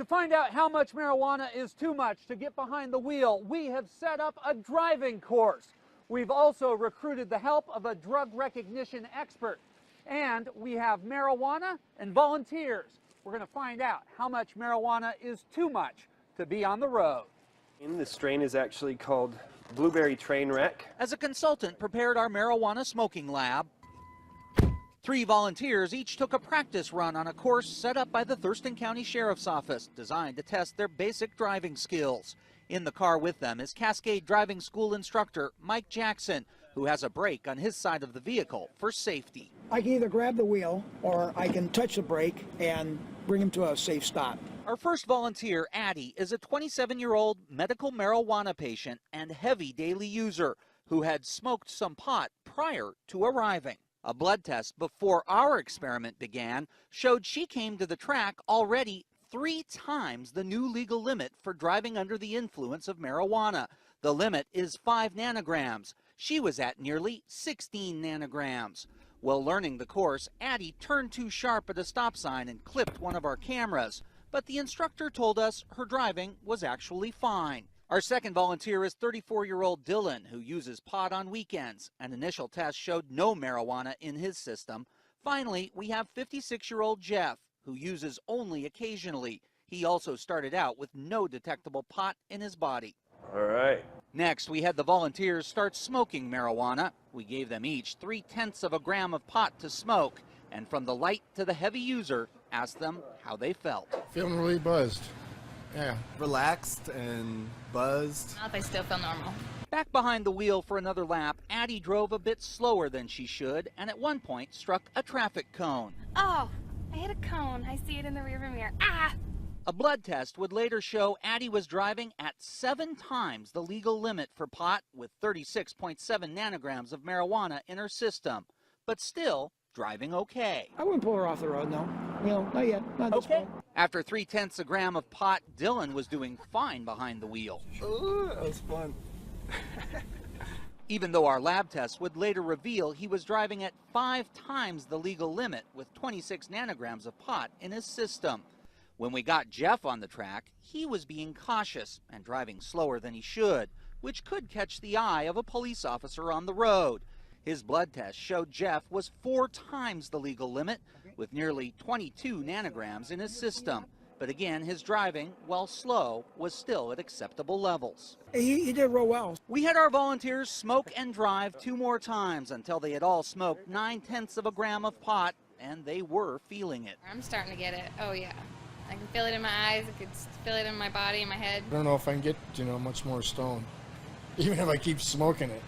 To find out how much marijuana is too much to get behind the wheel, we have set up a driving course. We've also recruited the help of a drug recognition expert. And we have marijuana and volunteers. We're going to find out how much marijuana is too much to be on the road. The strain is actually called Blueberry Trainwreck. As a consultant prepared our marijuana smoking lab, 3 volunteers each took a practice run on a course set up by the Thurston County Sheriff's Office, designed to test their basic driving skills. In the car with them is Cascade Driving School instructor Mike Jackson, who has a brake on his side of the vehicle for safety. I can either grab the wheel or I can touch the brake and bring him to a safe stop. Our first volunteer, Addie, is a 27-year-old medical marijuana patient and heavy daily user who had smoked some pot prior to arriving. A blood test before our experiment began showed she came to the track already 3 times the new legal limit for driving under the influence of marijuana. The limit is 5 nanograms. She was at nearly 16 nanograms. While learning the course, Addie turned too sharp at a stop sign and clipped one of our cameras. But the instructor told us her driving was actually fine. Our second volunteer is 34-year-old Dylan, who uses pot on weekends. An initial test showed no marijuana in his system. Finally, we have 56-year-old Jeff, who uses only occasionally. He also started out with no detectable pot in his body. All right. Next, we had the volunteers start smoking marijuana. We gave them each 0.3 of a gram of pot to smoke, and from the light to the heavy user, asked them how they felt. Feeling really buzzed. Yeah. Relaxed and buzzed. I still feel normal. Back behind the wheel for another lap, Addie drove a bit slower than she should, and at one point struck a traffic cone. Oh, I hit a cone. I see it in the rearview mirror. Ah! A blood test would later show Addie was driving at 7 times the legal limit for pot with 36.7 nanograms of marijuana in her system, but still driving okay. I wouldn't pull her off the road, no. Not yet. Not this point. After 0.3 a gram of pot, Dylan was doing fine behind the wheel. Ooh, that was fun. Even though our lab test would later reveal he was driving at 5 times the legal limit with 26 nanograms of pot in his system. When we got Jeff on the track, he was being cautious and driving slower than he should, which could catch the eye of a police officer on the road. His blood test showed Jeff was 4 times the legal limit with nearly 22 nanograms in his system. But again, his driving, while slow, was still at acceptable levels. He did real well. We had our volunteers smoke and drive 2 more times until they had all smoked 0.9 of a gram of pot, and they were feeling it. I'm starting to get it. Oh, yeah. I can feel it in my eyes. I can feel it in my body, in my head. I don't know if I can get, much more stoned, even if I keep smoking it.